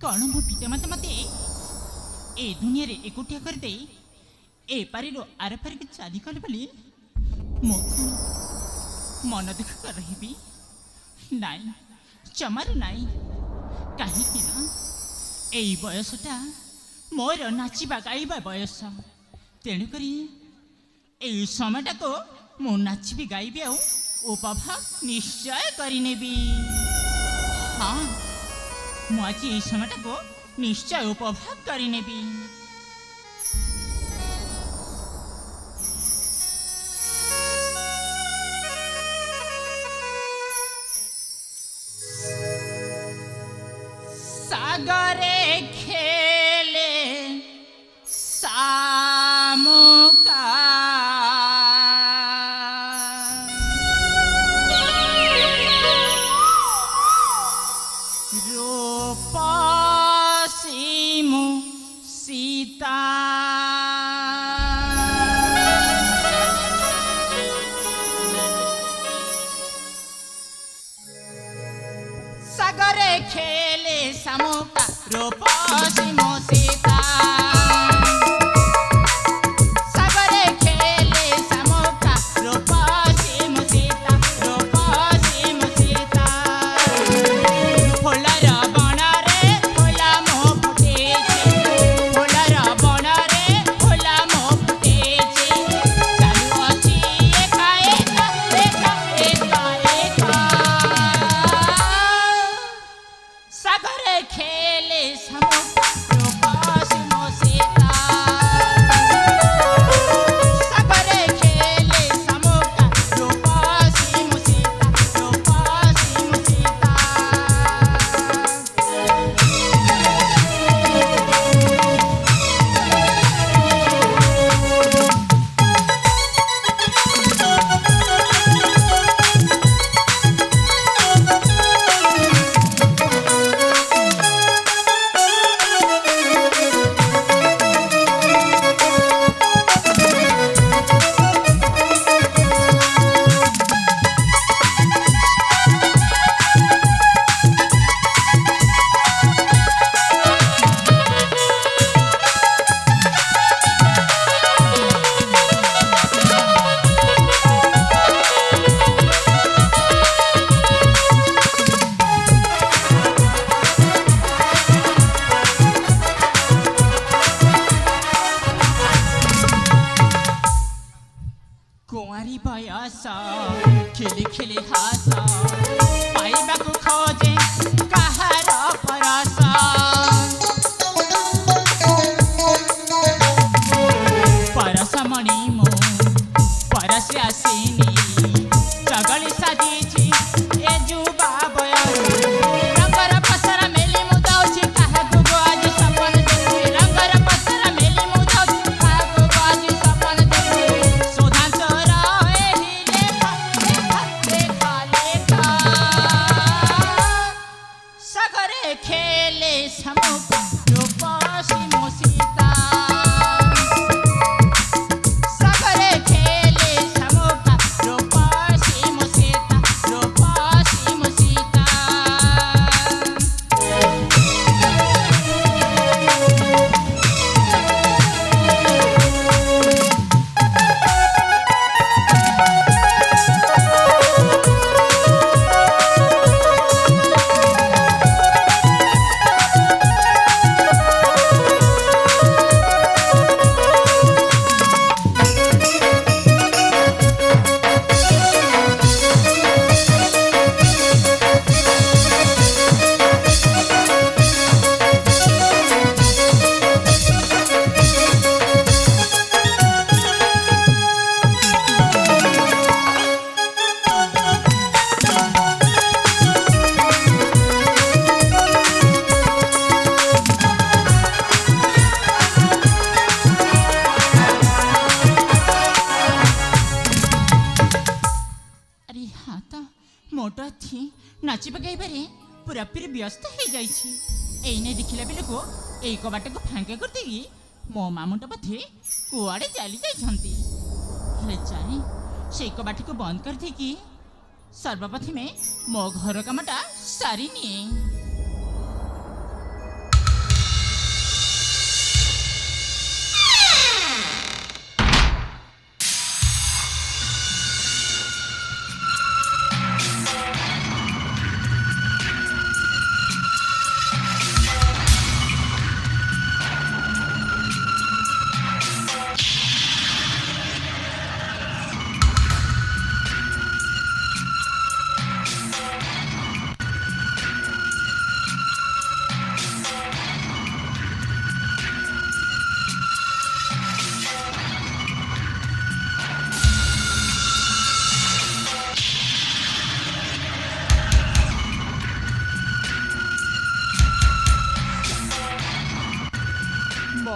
कौन मो पिता माता मते ए दुनिया रे एकुटिया कर दे ए पारिरो आर पारि के चली गले बोली मो कौन मन दुख कर रही नाई चमार नाई कहीं ना एई बयसटा मोर नाचिबा गाइबा बयस तेणुक एई समयटा को मु नाचिबी गाइबी आ उपभोग निश्चय करिनेबी। हाँ मु आज एई समयटा को निश्चय उपभोग करिनेबी। सागरे खेले सामुका रूपसीमु सीता सागरे खेले सामुका रूपसीमु सीता सागरे खेले सामुका रूपसीमु सीता रूपसीमु सीता फुलर बनरे फुला मो फुटेছে फुलर बनरे फुला मो फुटेছে चालू अछि एका एका एका एका एका सागरे खेले सामुका रूपसीमु सीता सागरे खेले सामुका रूपसीमु सीता रूपसीमु सीता कुंवारी बयस खिली खिली हास पाइबा को खोजे कहार परस परस मणि मो परस आसीनी चगली साजिछि ए जुबा बयस रंगर पसरा मेली मुदाउछि काहाकु आज सपन देखि रंगर पसरा मेली मुदाउछि काहाकु आज सपन देखि सोधांतर एही लेखा लेखा लेखा लेखा सागरे खेले सामुका रूपसीमु सीता सागरे खेले सामुका रूपसीमु सीता रूपसीमु सीता मोटा थी नाची पकाइबारे पूरा पूरी व्यस्त हो जाइछि एने देखिला बेले को एई कबाट को फांके कर देगी मो मामुंटा पथे कुआडे चली जाइछंती हेले जाई से कबाट को बंद कर देगी सर्वप्रथमे मो घर कामटा सारी निए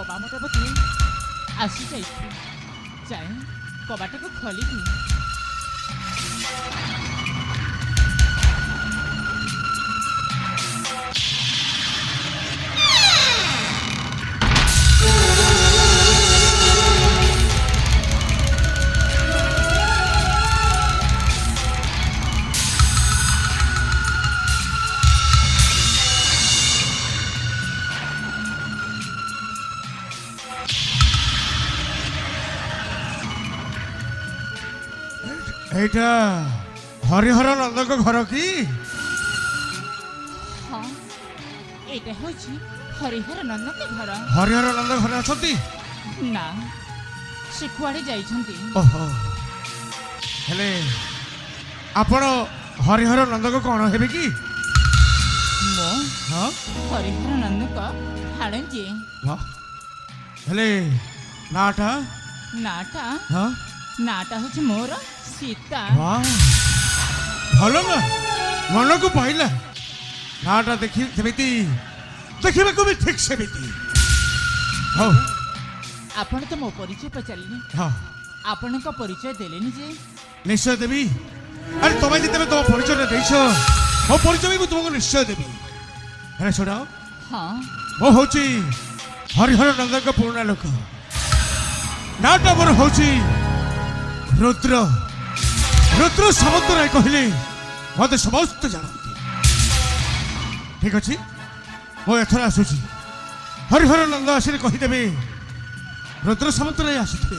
ବାମଟବତୀ ଆସିଯାଇଛି। ଯାଏ କବାଟକୁ ଖୋଲିଦିଏ। এইটা হরিহর নন্দক ঘর কি? হ্যাঁ, এটা হচ্ছে হরিহর নন্দଙ୍କ ঘর। হরিহর নন্দ ঘরে অଛନ୍ତି? না, ସେ କୁଆଡ଼େ ଯାଇଛନ୍ତି। ଓହୋ, ହେଲେ ଆପଣ ହରିହର ନନ୍ଦକ କ'ଣ ହେବେ କି? ମୁଁ ହଁ ହରିହର ନନ୍ଦଙ୍କ ଭାଣେଜୀ। ହଁ, ହେଲେ ନାଟା? ନାଟା ହଁ ନାଟା ହଉଛି ମୋର ସୀତା। ଭଲ ନା, ମନକୁ ପାଇଲା। ନାଟା ଦେଖି ସେମିତି, ଦେଖିବାକୁ ବି ଠିକ ସେମିତି। ହଉ, ଆପଣ ତ ମୋ ପରିଚୟ ପଚାରିଲେ, ହଁ ଆପଣଙ୍କ ପରିଚୟ ଦେଲେନି ଯେ। ନିଶ୍ଚୟ ଦେବି। ଆରେ ତମେ ଯେତେବେଳେ ତମ ପରିଚୟଟା ଦେଇଛ, ମୋ ପରିଚୟ ବି ମୁଁ ତୁମକୁ ନିଶ୍ଚୟ ଦେବି। ହେଲେ ଶୁଣାଅ, ହଁ, ମୁଁ ହଉଛି ହରିହର ନନ୍ଦଙ୍କ ପୁରୁଣା ଲୋକ। ନାଟା ମୋର ହଉଛି ରୁଦ୍ର। ରୁଦ୍ର ସାମନ୍ତରାୟ କହିଲେ ମତେ ସମସ୍ତେ ଜାଣନ୍ତି। ଠିକ ଅଛି, ମୁଁ ଏଥର ଆସୁଛି। ହରିହର ନନ୍ଦ ଆସିଲେ କହିଦେବେ ରୁଦ୍ର ସାମନ୍ତରାୟ ଆସିଥିଲେ।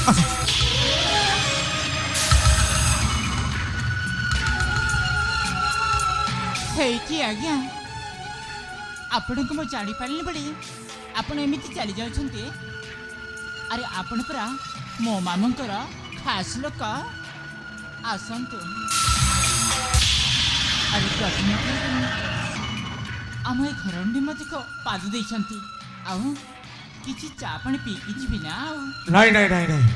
ଆସୁଛି। ହେଇକି ଆଜ୍ଞା, ଆପଣଙ୍କୁ ମୁଁ ଜାଣିପାରିଲି ବୋଲି ଆପଣ ଏମିତି ଚାଲି ଯାଉଛନ୍ତି। ଆରେ ଆପଣ ପରା ମୋ ମାମୁଙ୍କର ଖାସ୍ ଲୋକ। ଆସନ୍ତୁ। ଆରେ ପ୍ରଥମ ଆମ ଏ ଘର ନିମତିକ ପାଦ ଦେଇଛନ୍ତି। ଆଉ କିଛି ଚା ପାଣି ପିଇକି ଯିବି ନା। ଆଉ ନାଇଁ ନାଇଁ ନାଇଁ ନାଇଁ,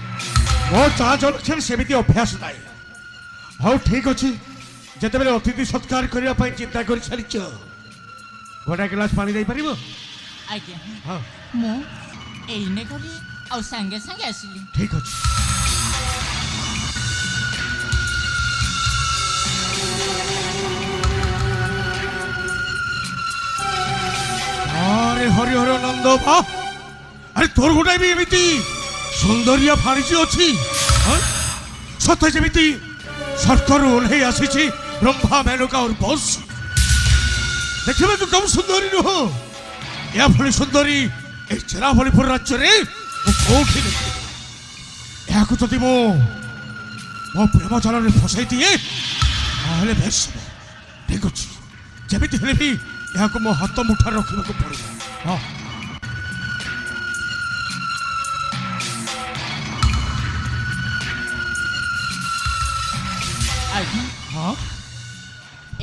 ମୋ ଚା ଜଳଖିଆରେ ସେମିତି ଅଭ୍ୟାସ ନାହିଁ। ହଉ ଠିକ ଅଛି, ଯେତେବେଳେ ଅତିଥି ସତ୍କାର କରିବା ପାଇଁ ଚିନ୍ତା କରି ସାରିଛ, ଗୋଟା ଗ୍ଲାସ ପାଣି ଦେଇପାରିବ? ଆଜ୍ଞା, ହଁ ମୁଁ ଏଇନେ ଗଲି ଆଉ ସାଙ୍ଗେ ସାଙ୍ଗେ ଆସିଲି। ଠିକ ଅଛି। আরে হরিহর নন্দ বা, আরে তোর গোটাই বি এমিতি সুন্দরিয়া ফাড়িছি অছি। সত্য যেমিতি সরকারু ওহ্লাই আসিছি ব্রহ্মা মেনকা ওর বস। দেখিবাকু কম সুন্দরী নুহ, এ ভଳି সুন্দরী এই চেরাভলিপুর রাজ্যরে কোউঠি দেখি। এহাকু যদি মো প্রেম জালরে ফসাই দিয়ে তাহলে বেশ হবে। ঠিক ଅଛି, ଯେମିତି ହେଲେ ବି ଏହାକୁ ମୋ ହାତ ମୁଠାରେ ରଖିବାକୁ ପଡ଼ିବ। ହଁ ଆଜ୍ଞା, ହଁ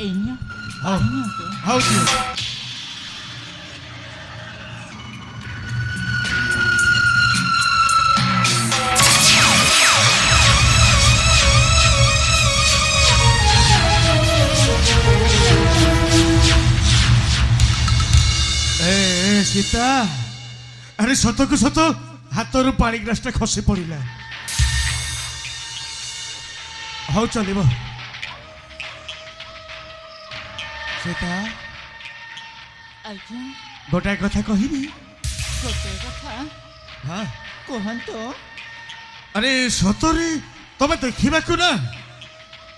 ଏଇ ନିଅ, ହଉ ପାଣି ନିଅନ୍ତୁ। ହଉ ଦିଅ। ସୀତା, ଆରେ ସତକୁ ସତ ହାତରୁ ପାଣି ଗ୍ଲାସଟା ଖସି ପଡ଼ିଲା। ହଉ ଚଲିବ। ସୀତା, ଆଜ୍ଞା, ଗୋଟାଏ କଥା କହିବି? ଗୋଟେ କଥା ହଁ କୁହନ୍ତୁ। ଆରେ ସତରେ ତମେ ଦେଖିବାକୁ ନା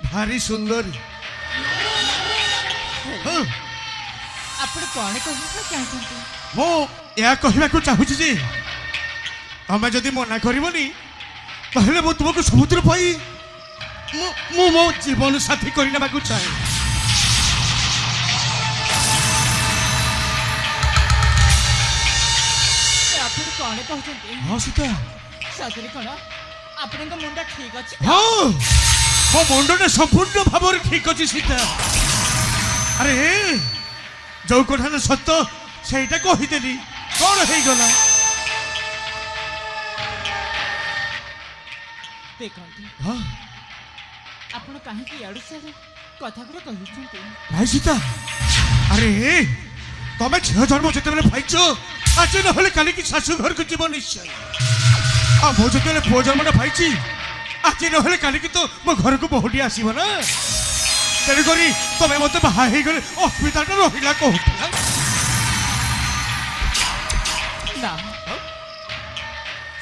ଭାରି ସୁନ୍ଦରୀ। ହଁ, ଆପଣ କ'ଣ କହିବାକୁ ଚାହୁଁଛନ୍ତି? ମୁଁ ଏହା କହିବାକୁ ଚାହୁଁଛି ଯେ ତମେ ଯଦି ମନା କରିବନି ତାହେଲେ ମୁଁ ତୁମକୁ ସମୁଦ୍ର ପାଇଁ ମୁଁ ମୋ ଜୀବନ ସାଥୀ କରିନେବାକୁ ଚାହେଁ। ଆପଣ କ'ଣ କହୁଛନ୍ତି? ହଁ ସୀତା, ସତରେ କ'ଣ ଆପଣଙ୍କ ମୁଣ୍ଡ ଠିକ ଅଛି? ହଁ ମୋ ମୁଣ୍ଡଟା ସମ୍ପୂର୍ଣ୍ଣ ଭାବରେ ଠିକ ଅଛି ସୀତା। ଆରେ ଯୋଉ କଥାଟା ସତ ସେଇଟା କହିଦେଲି, କ'ଣ ହେଇଗଲା? ଦେଖନ୍ତୁ, ହଁ ଆପଣ କାହିଁକି ଇଆଡ଼ୁ ସିଆଡ଼ୁ କଥାଗୁଡ଼ା କହୁଛନ୍ତି? ଭାଇ ସୀତା, ଆରେ ତମେ ଝିଅ ଜନ୍ମ ଯେତେବେଳେ ପାଇଛ ଆଜି ନହେଲେ କାଲିକି ଶାଶୁ ଘରକୁ ଯିବ ନିଶ୍ଚୟ। ଆଉ ମୁଁ ଯେତେବେଳେ ପୁଅ ଜନ୍ମଟା ପାଇଛି ଆଜି ନହେଲେ କାଲିକି ତ ମୋ ଘରକୁ ବୋହୂଟି ଆସିବ ନା। ତେଣୁକରି ତମେ ମତେ ବାହା ହେଇଗଲେ ଅସୁବିଧାଟା ରହିଲା କୋଉଠି? ନା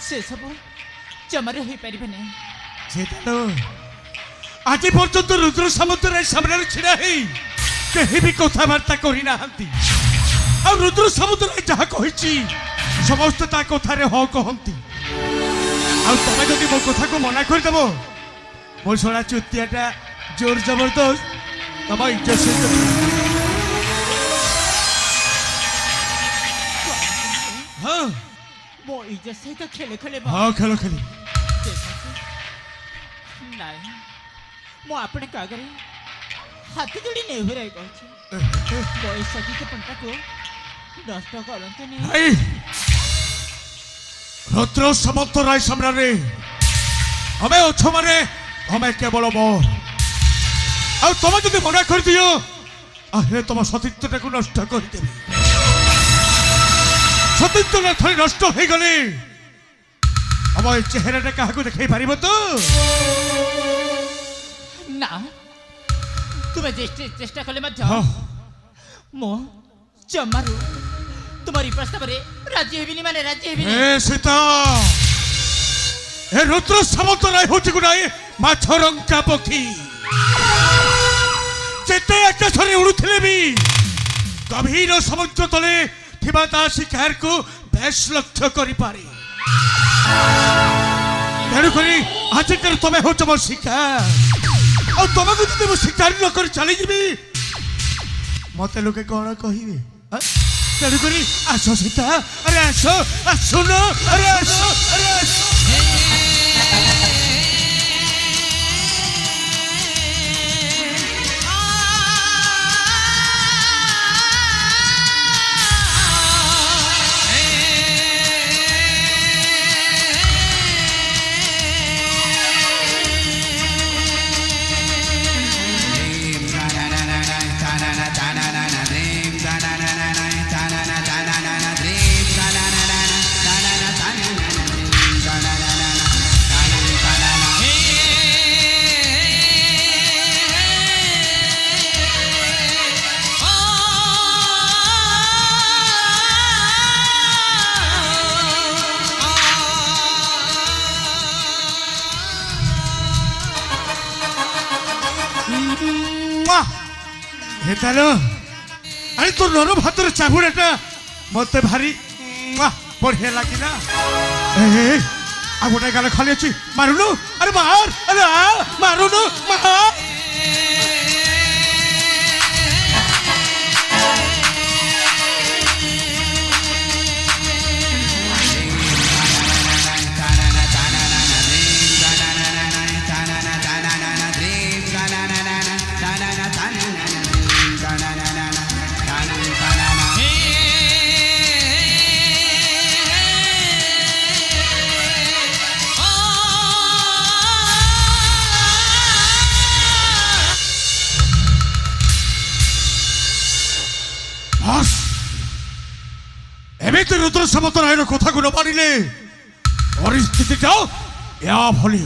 ସେସବୁ ଜମାରେ ହୋଇପାରିବ ନାହିଁ। ସେଟା ଆଜି ପର୍ଯ୍ୟନ୍ତ ରୁଦ୍ର ସାମନ୍ତରାୟ ସାମ୍ନାରେ ଛିଡ଼ା ହେଇ କେହି ବି କଥାବାର୍ତ୍ତା କରିନାହାନ୍ତି। ଆଉ ରୁଦ୍ର ସାମନ୍ତରାୟ ଯାହା କହିଛି ସମସ୍ତେ ତା କଥାରେ ହଁ କହନ୍ତି। ଆଉ ତମେ ଯଦି ମୋ କଥାକୁ ମନା କରିଦେବ ମୋ ଶଳା ଚୁତିଆଟା ଜୋର ଜବରଦସ୍ତ ତମ ଇଜ୍ଜତ ସହିତ ହଁ ମୋ ଇଜ୍ଜତ ସହିତ ଖେଳେ ଖେଳେ ହଁ ଖେଳ ଖେଳି ନାଇଁ ମୁଁ ଆପଣଙ୍କ ଆଗରେ ହାତ ଯୋଡ଼ି ନେହୁରାଇ କହୁଛି ମୋ ଏ ସଜିତ ପଣ୍ଟାକୁ ନଷ୍ଟ କରନ୍ତୁନି। ଭାଇ ରୁଦ୍ର ସାମନ୍ତରାୟ ସାମ୍ନାରେ ଆମେ ଅଛ ମାନେ ଆମେ କେବଳ ମୋର। ଆଉ ତମେ ଯଦି ମନା କରିଦିଅ ଆହେଲେ ତମ ସତୀତ୍ୱଟାକୁ ନଷ୍ଟ କରିଦେବି। ସତୀତ୍ୱଟା ଥରେ ନଷ୍ଟ ହେଇଗଲେ ଆମ ଏ ଚେହେରାଟା କାହାକୁ ଦେଖାଇ ପାରିବ ତ? ନା ତୁମେ ଚେଷ୍ଟା କଲେ ମଧ୍ୟ ହଁ ମୁଁ ଜମାରୁ ତୁମରି ପ୍ରସ୍ତାବରେ ରାଜି ହେବିନି ମାନେ ରାଜି ହେବିନି। ଏ ସୀତା ଏ ରୁଦ୍ର ସାମନ୍ତରାୟ ହଉଛି ଗୋଟାଏ ମାଛରଙ୍କା ପକ୍ଷୀ। ଯେତେ ଆକାଶରେ ଉଡୁଥିଲେ ବି ଗଭୀର ସମୁଦ୍ର ତଳେ ଥିବା ତା ଶିକାରକୁ ବେଶ ଲକ୍ଷ୍ୟ କରିପାରେ। ତେଣୁକରି ଆଜିକାଲି ତମେ ହଉଛ ମୋ ଶିକାର। ଆଉ ତମକୁ ଯଦି ମୁଁ ଶିକାର ନ କରି ଚାଲିଯିବି ମତେ ଲୋକେ କଣ କହିବେ? ତେଣୁକରି ଆସ ସୀତା, ଆରେ ଆସ, ଆସୁନ, ଆରେ ଆସ, ଆରେ ଆସ। हेतालो अरे तो नरम हातर चाबुड़ाटा मत भारी बढ़िया लगिला। आ गोटे गाल खाली अच्छी मारुनु, अरे मार, अरे मारुनु मार। एमती रुद्र सामन्तरायर कथा को न मानिले परिस्थिति या भली